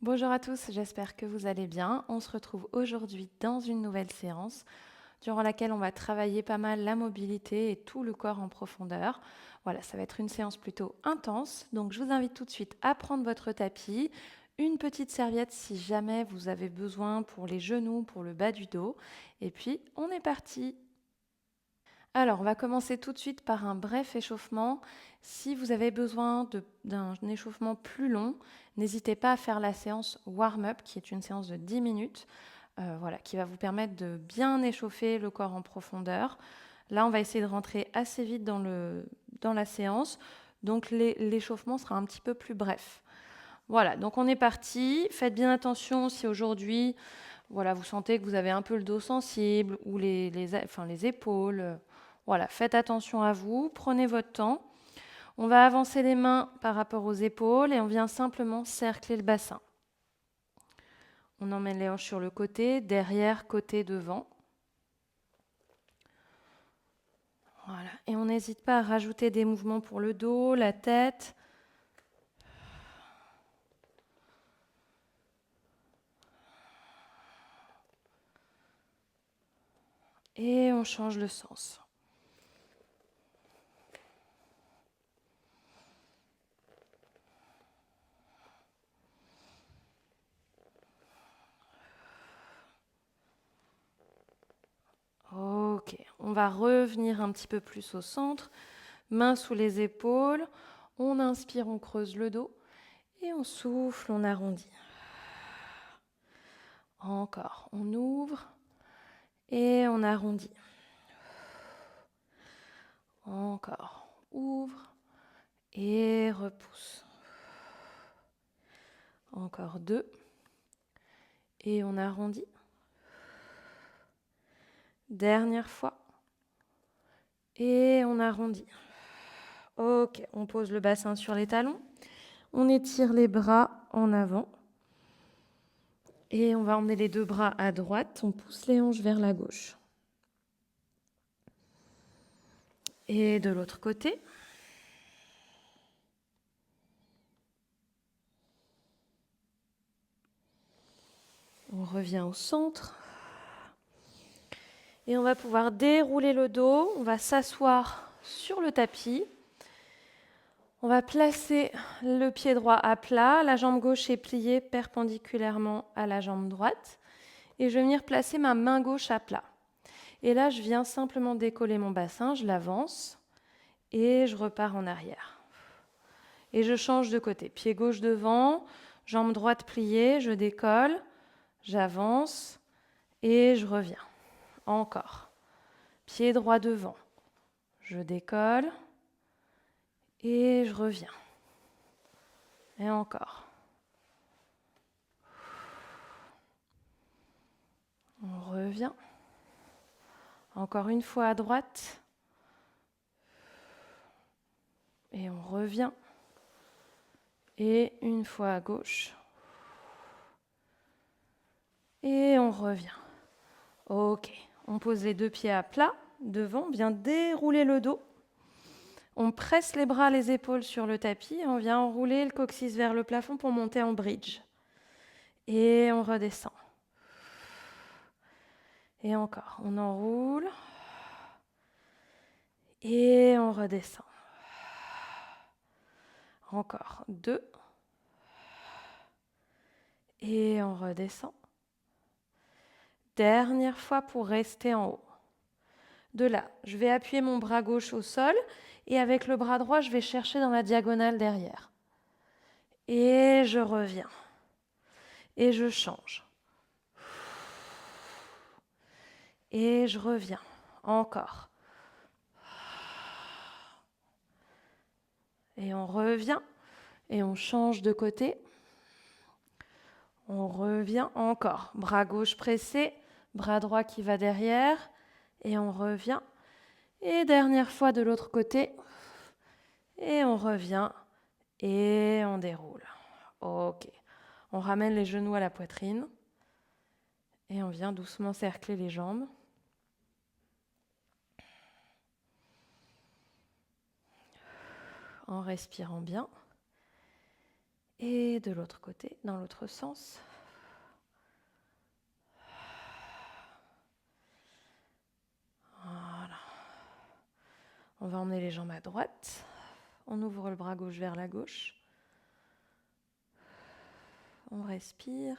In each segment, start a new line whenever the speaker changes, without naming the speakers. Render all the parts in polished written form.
Bonjour à tous, j'espère que vous allez bien. On se retrouve aujourd'hui dans une nouvelle séance durant laquelle on va travailler pas mal la mobilité et tout le corps en profondeur. Voilà, ça va être une séance plutôt intense. Donc je vous invite tout de suite à prendre votre tapis, une petite serviette si jamais vous avez besoin pour les genoux, pour le bas du dos. Et puis on est parti. Alors, on va commencer tout de suite par un bref échauffement. Si vous avez besoin d'un échauffement plus long, n'hésitez pas à faire la séance warm-up, qui est une séance de 10 minutes, voilà, qui va vous permettre de bien échauffer le corps en profondeur. Là, on va essayer de rentrer assez vite dans la séance, donc l'échauffement sera un petit peu plus bref. Voilà, donc on est parti. Faites bien attention si aujourd'hui, voilà, vous sentez que vous avez un peu le dos sensible ou les épaules. Voilà, faites attention à vous, prenez votre temps. On va avancer les mains par rapport aux épaules et on vient simplement cercler le bassin. On emmène les hanches sur le côté, derrière, côté, devant. Voilà, et on n'hésite pas à rajouter des mouvements pour le dos, la tête. Et on change le sens. Ok, on va revenir un petit peu plus au centre, mains sous les épaules, on inspire, on creuse le dos et on souffle, on arrondit. Encore, on ouvre et on arrondit. Encore, ouvre et repousse. Encore deux et on arrondit. Dernière fois et on arrondit. Ok, on pose le bassin sur les talons. On étire les bras en avant. Et on va emmener les deux bras à droite. On pousse les hanches vers la gauche. Et de l'autre côté. On revient au centre. Et on va pouvoir dérouler le dos. On va s'asseoir sur le tapis. On va placer le pied droit à plat. La jambe gauche est pliée perpendiculairement à la jambe droite. Et je vais venir placer ma main gauche à plat. Et là, je viens simplement décoller mon bassin. Je l'avance. Et je repars en arrière. Et je change de côté. Pied gauche devant, jambe droite pliée, je décolle, j'avance et je reviens. Encore. Pied droit devant, je décolle et je reviens. Et encore. On revient. Encore une fois à droite. Et on revient. Et une fois à gauche. Et on revient. Ok. On pose les deux pieds à plat. Devant, on vient dérouler le dos. On presse les bras, les épaules sur le tapis. On vient enrouler le coccyx vers le plafond pour monter en bridge. Et on redescend. Et encore. On enroule. Et on redescend. Encore. 2. Et on redescend. Dernière fois pour rester en haut. De là, je vais appuyer mon bras gauche au sol. Et avec le bras droit, je vais chercher dans la diagonale derrière. Et je reviens. Et je change. Et je reviens. Encore. Et on revient. Et on change de côté. On revient encore. Bras gauche pressé. Bras droit qui va derrière. Et on revient. Et dernière fois de l'autre côté. Et on revient. Et on déroule. Ok. On ramène les genoux à la poitrine. Et on vient doucement cercler les jambes. En respirant bien. Et de l'autre côté, dans l'autre sens. Voilà. On va emmener les jambes à droite. On ouvre le bras gauche vers la gauche. On respire.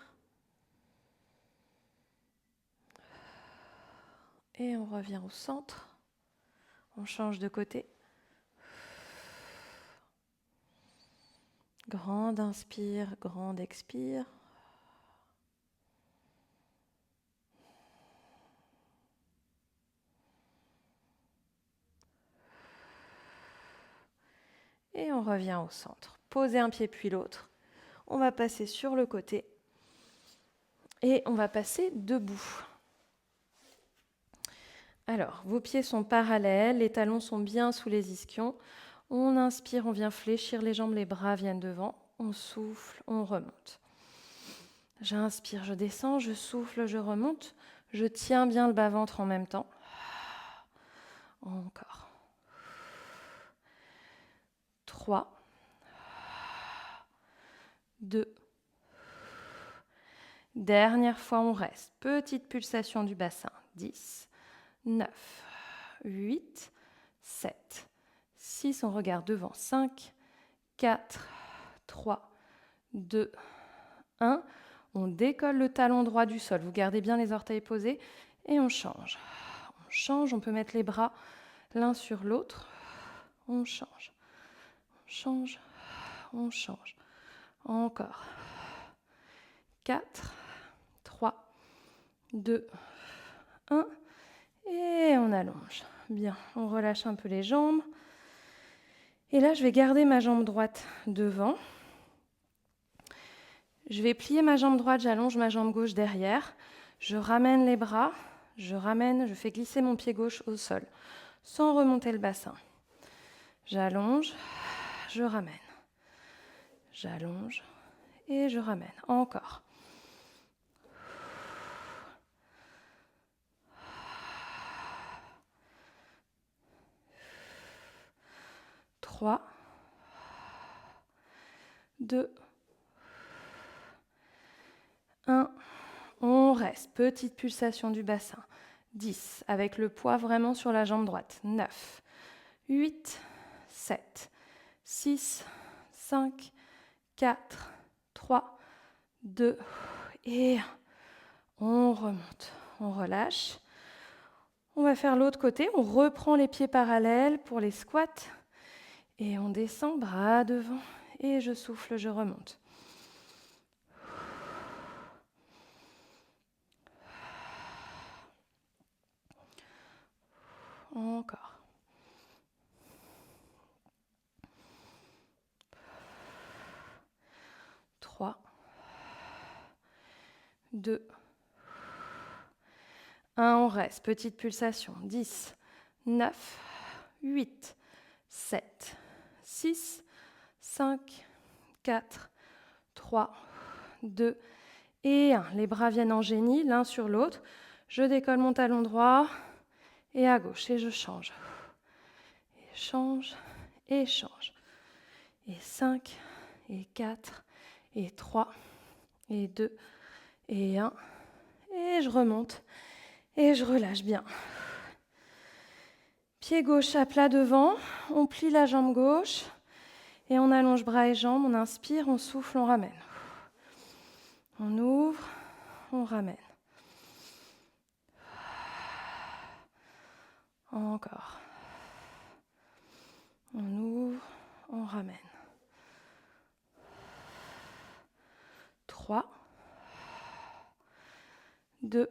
Et on revient au centre. On change de côté. Grande inspire, grande expire. Et on revient au centre. Posez un pied puis l'autre. On va passer sur le côté. Et on va passer debout. Alors, vos pieds sont parallèles, les talons sont bien sous les ischions. On inspire, on vient fléchir les jambes, les bras viennent devant. On souffle, on remonte. J'inspire, je descends, je souffle, je remonte. Je tiens bien le bas-ventre en même temps. Encore. 3, 2. Dernière fois, on reste. Petite pulsation du bassin. 10, 9, 8, 7, 6. On regarde devant. 5, 4, 3, 2, 1. On décolle le talon droit du sol. Vous gardez bien les orteils posés et on change. On change, on peut mettre les bras l'un sur l'autre. On change. On change. On change. Encore. 4, 3, 2, 1. Et on allonge. Bien, on relâche un peu les jambes. Et là, je vais garder ma jambe droite devant. Je vais plier ma jambe droite, j'allonge ma jambe gauche derrière. Je ramène les bras, je fais glisser mon pied gauche au sol, sans remonter le bassin. J'allonge, je ramène. J'allonge et je ramène. Encore. Trois, 2, 1. On reste. Petite pulsation du bassin. 10, avec le poids vraiment sur la jambe droite. 9, 8, 7, 6, 5, 4, 3, 2 et 1. On remonte, on relâche. On va faire l'autre côté. On reprend les pieds parallèles pour les squats. Et on descend, bras devant. Et je souffle, je remonte. Encore. 3, 2, 1. On reste. Petite pulsation. 10, 9, 8, 7, 6, 5, 4, 3, 2 et 1. Les bras viennent en génie, l'un sur l'autre. Je décolle mon talon droit et à gauche. Et je change. Et change. Et change. Et 5, et 4, et 3, et 2, et 1. Et je remonte. Et je relâche bien. Pied gauche à plat devant. On plie la jambe gauche. Et on allonge bras et jambes. On inspire, on souffle, on ramène. On ouvre, on ramène. Encore. On ouvre, on ramène. 3, 2,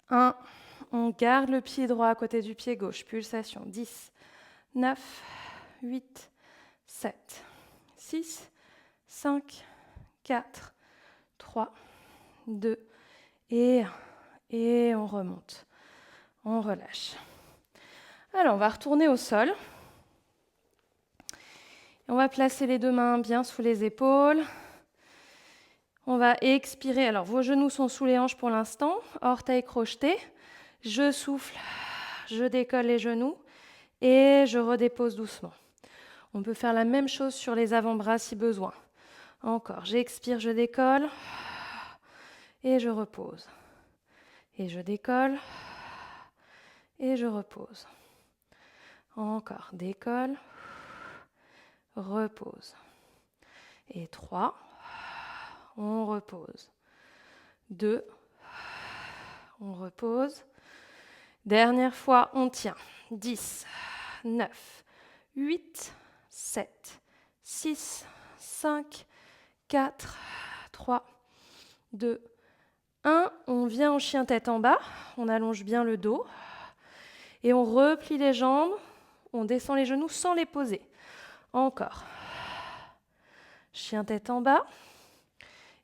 1. On garde le pied droit à côté du pied gauche. Pulsation. 10, 9, 8, 7, 6, 5, 4, 3, 2 et 1. Et on remonte. On relâche. Alors, on va retourner au sol. On va placer les deux mains bien sous les épaules. On va expirer. Alors, vos genoux sont sous les hanches pour l'instant. Orteils crochetés. Je souffle. Je décolle les genoux. Et je redépose doucement. On peut faire la même chose sur les avant-bras si besoin. Encore, j'expire, je décolle. Et je repose. Et je décolle. Et je repose. Encore, décolle. Repose. Et 3. On repose. 2. On repose. Dernière fois, on tient. 10, 9, 8, 7, 6, 5, 4, 3, 2, 1. On vient en chien tête en bas. On allonge bien le dos. Et on replie les jambes. On descend les genoux sans les poser. Encore. Chien tête en bas.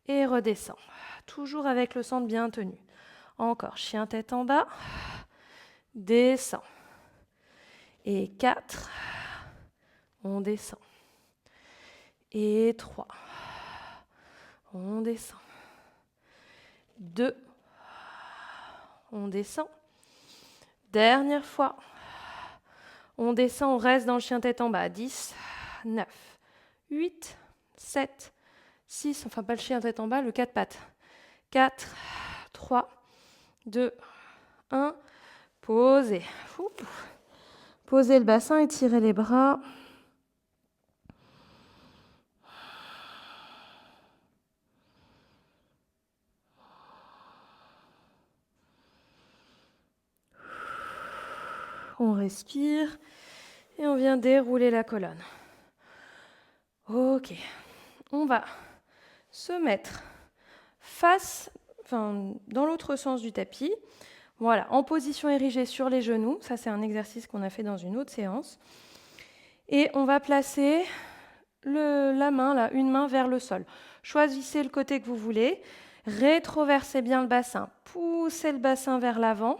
Et redescend. Toujours avec le centre bien tenu. Encore. Chien tête en bas. Descend. Et 4. On descend. Et 3. On descend. 2. On descend. Dernière fois. On descend, on reste dans le chien tête en bas. 10, 9, 8, 7, 6. Enfin, pas le chien tête en bas, le 4 pattes. 4, 3, 2, 1. Posez. Posez le bassin, étirez les bras. On respire et on vient dérouler la colonne. Ok, on va se mettre dans l'autre sens du tapis. Voilà, en position érigée sur les genoux. Ça, c'est un exercice qu'on a fait dans une autre séance. Et on va placer la main, là, une main vers le sol. Choisissez le côté que vous voulez. Rétroversez bien le bassin. Poussez le bassin vers l'avant.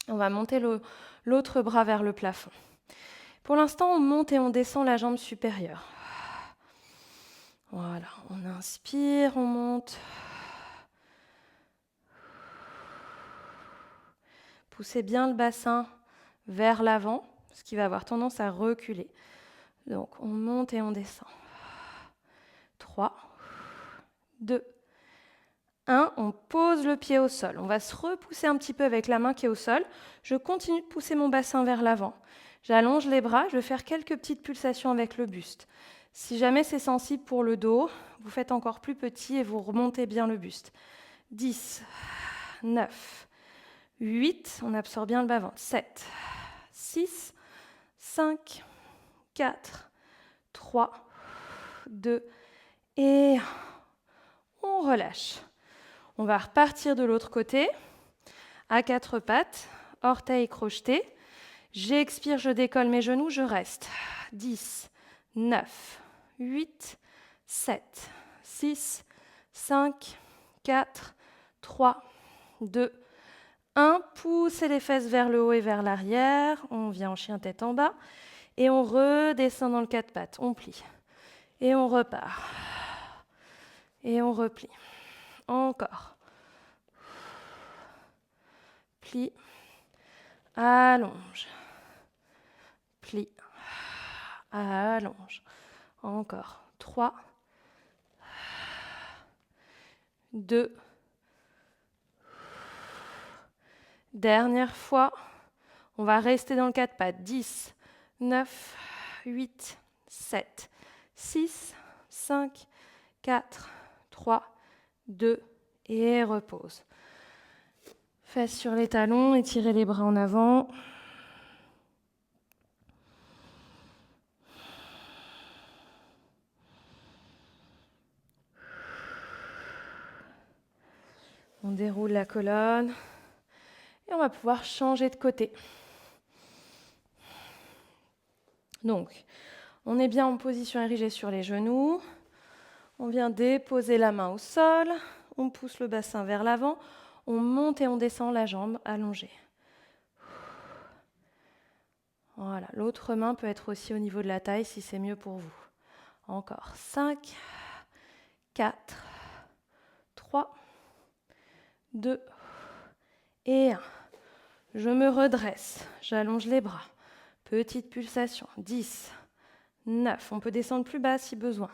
On va monter l'autre bras vers le plafond. Pour l'instant, on monte et on descend la jambe supérieure. Voilà, on inspire, on monte. Poussez bien le bassin vers l'avant, ce qui va avoir tendance à reculer. Donc, on monte et on descend. 3, 2, 1. On pose le pied au sol. On va se repousser un petit peu avec la main qui est au sol. Je continue de pousser mon bassin vers l'avant. J'allonge les bras. Je vais faire quelques petites pulsations avec le buste. Si jamais c'est sensible pour le dos, vous faites encore plus petit et vous remontez bien le buste. 10, 9, 8. On absorbe bien le bas-ventre. 7, 6, 5, 4, 3, 2 et on relâche. On va repartir de l'autre côté, à 4 pattes, orteils crochetés. J'expire, je décolle mes genoux, je reste. 10, 9, 8, 7, 6, 5, 4, 3, 2, 1. Poussez les fesses vers le haut et vers l'arrière. On vient en chien tête en bas. Et on redescend dans le 4 pattes. On plie. Et on repart. Et on replie. Encore. Plie. Allonge. Plie. Allonge. Encore. 3. 2. Dernière fois. On va rester dans le 4 pattes. 10, 9, 8, 7, 6, 5, 4, 3, 2 et repose. Fesses sur les talons, étirez les bras en avant. On déroule la colonne et on va pouvoir changer de côté. Donc, on est bien en position érigée sur les genoux. On vient déposer la main au sol. On pousse le bassin vers l'avant. On monte et on descend la jambe allongée. Voilà, l'autre main peut être aussi au niveau de la taille si c'est mieux pour vous. Encore 5, 4, 3, 2 et 1. Je me redresse, j'allonge les bras. Petite pulsation. 10, 9. On peut descendre plus bas si besoin.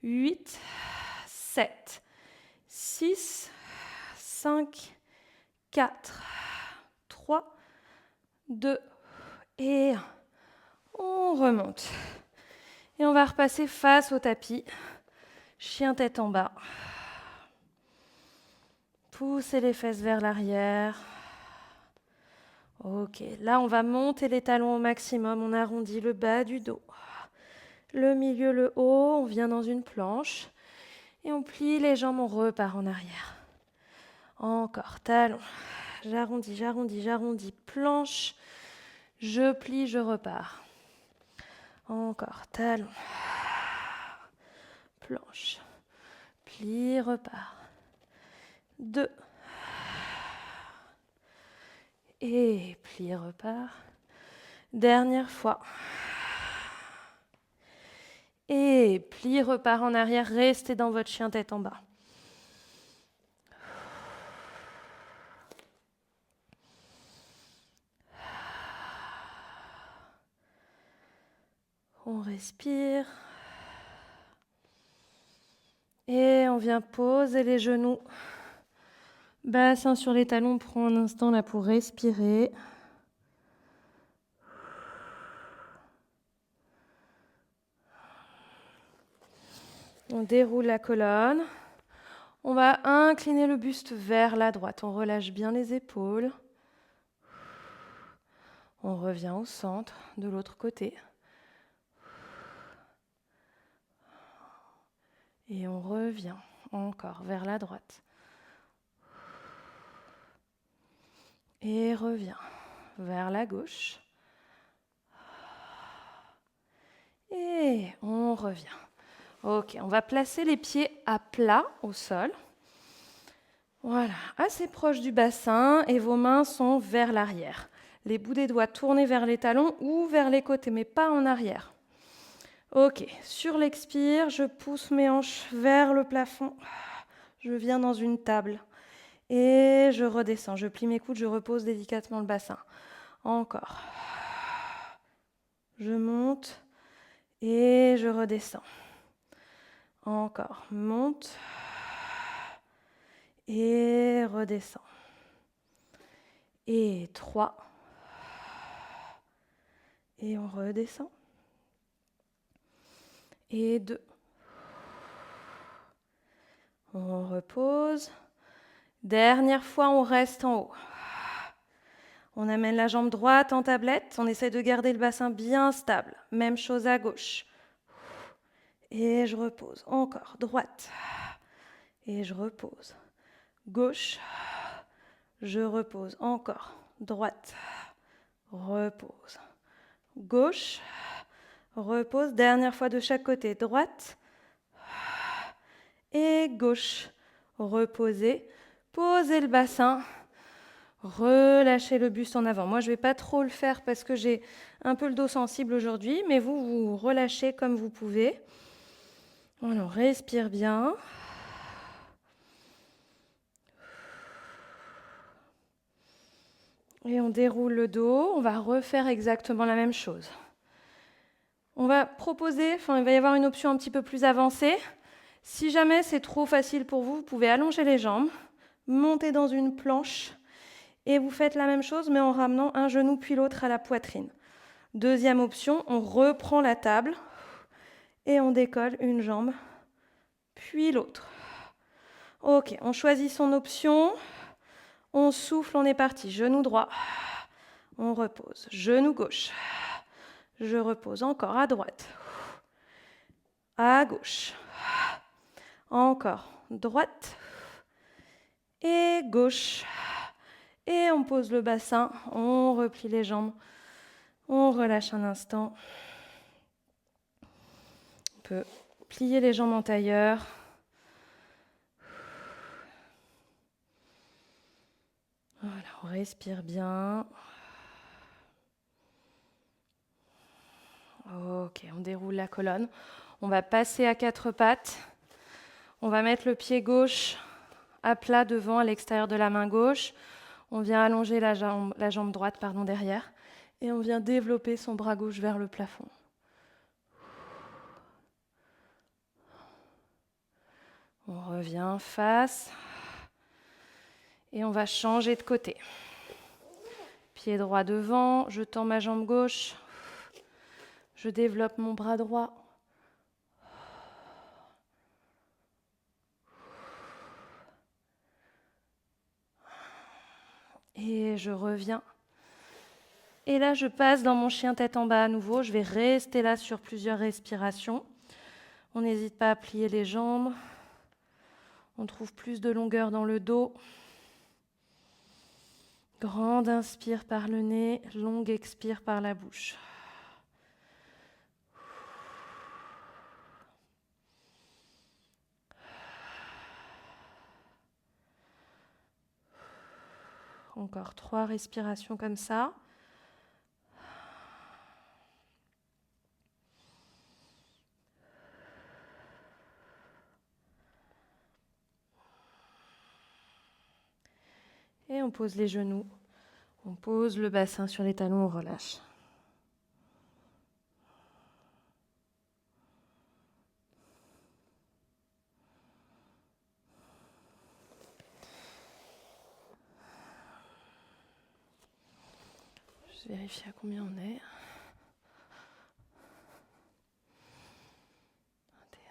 8, 7, 6, 5, 4, 3, 2 et 1. On remonte. Et on va repasser face au tapis. Chien tête en bas. Poussez les fesses vers l'arrière. Ok, là on va monter les talons au maximum. On arrondit le bas du dos. Le milieu, le haut. On vient dans une planche. Et on plie les jambes, on repart en arrière. Encore, talons. J'arrondis, j'arrondis, j'arrondis. Planche. Je plie, je repars. Encore, talons. Planche. Plie, repart. 2. Et plie, repart. Dernière fois. Et plie, repart en arrière. Restez dans votre chien tête en bas. On respire. Et on vient poser les genoux. Bassin sur les talons. On prend un instant là pour respirer. On déroule la colonne. On va incliner le buste vers la droite. On relâche bien les épaules. On revient au centre de l'autre côté. Et on revient encore vers la droite. Et revient vers la gauche. Et on revient. Ok, on va placer les pieds à plat au sol. Voilà, assez proche du bassin et vos mains sont vers l'arrière. Les bouts des doigts tournés vers les talons ou vers les côtés, mais pas en arrière. Ok, sur l'expire, je pousse mes hanches vers le plafond. Je viens dans une table et je redescends. Je plie mes coudes, je repose délicatement le bassin. Encore. Je monte et je redescends. Encore. Monte et redescends. Et 3. Et on redescend. Et 2. On repose. Dernière fois, on reste en haut. On amène la jambe droite en tablette. On essaie de garder le bassin bien stable. Même chose à gauche. Et je repose. Encore. Droite. Et je repose. Gauche. Je repose. Encore. Droite. Repose. Gauche. Repose. Dernière fois de chaque côté. Droite. Et gauche. Reposez. Posez le bassin. Relâchez le buste en avant. Moi, je ne vais pas trop le faire parce que j'ai un peu le dos sensible aujourd'hui, mais vous relâchez comme vous pouvez. Voilà, on respire bien. Et on déroule le dos. On va refaire exactement la même chose. On va proposer, il va y avoir une option un petit peu plus avancée. Si jamais c'est trop facile pour vous, vous pouvez allonger les jambes, monter dans une planche et vous faites la même chose mais en ramenant un genou puis l'autre à la poitrine. Deuxième option, on reprend la table et on décolle une jambe puis l'autre. Ok, on choisit son option. On souffle, on est parti. Genou droit. On repose. Genou gauche. Je repose encore à droite. À gauche. Encore. Droite. Et gauche. Et on pose le bassin. On replie les jambes. On relâche un instant. On peut plier les jambes en tailleur. Voilà, on respire bien. Ok, on déroule la colonne. On va passer à 4 pattes. On va mettre le pied gauche à plat devant, à l'extérieur de la main gauche. On vient allonger la jambe droite derrière. Et on vient développer son bras gauche vers le plafond. On revient face. Et on va changer de côté. Pied droit devant, je tends ma jambe gauche. Je développe mon bras droit. Et je reviens. Et là, je passe dans mon chien tête en bas à nouveau. Je vais rester là sur plusieurs respirations. On n'hésite pas à plier les jambes. On trouve plus de longueur dans le dos. Grande inspire par le nez, longue expire par la bouche. Encore 3 respirations comme ça. Et on pose les genoux. On pose le bassin sur les talons, on relâche. Juste vérifier à combien on est. 21.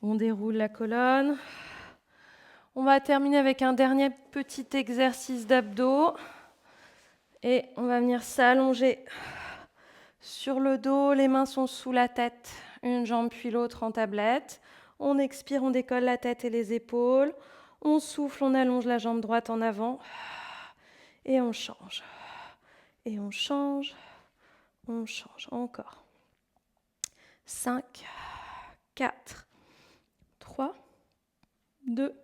On déroule la colonne. On va terminer avec un dernier petit exercice d'abdos. Et on va venir s'allonger sur le dos. Les mains sont sous la tête. Une jambe puis l'autre en tablette. On expire, on décolle la tête et les épaules. On souffle, on allonge la jambe droite en avant. Et on change. Et on change. On change. Encore. 5, 4, 3, 2,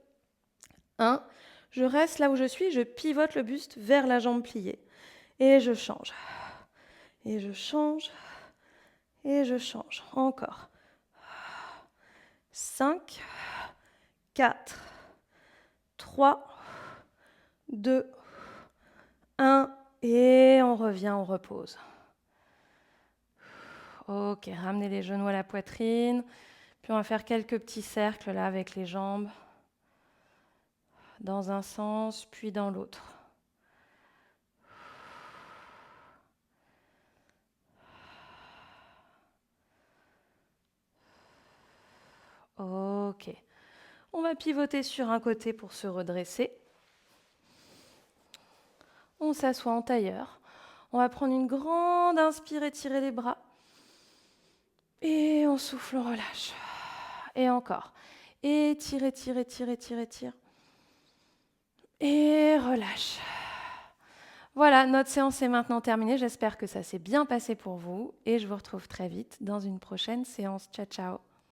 1. Je reste là où je suis, je pivote le buste vers la jambe pliée. Et je change. Et je change. Et je change. Encore. 5, 4, 3, 2, 1. Et on revient, on repose. Ok, ramenez les genoux à la poitrine. Puis on va faire quelques petits cercles là avec les jambes. Dans un sens, puis dans l'autre. Ok. On va pivoter sur un côté pour se redresser. On s'assoit en tailleur. On va prendre une grande inspire, étirer les bras. Et on souffle, on relâche. Et encore. Étire, étire, étire, étire, étire. Et relâche. Voilà, notre séance est maintenant terminée. J'espère que ça s'est bien passé pour vous. Et je vous retrouve très vite dans une prochaine séance. Ciao, ciao.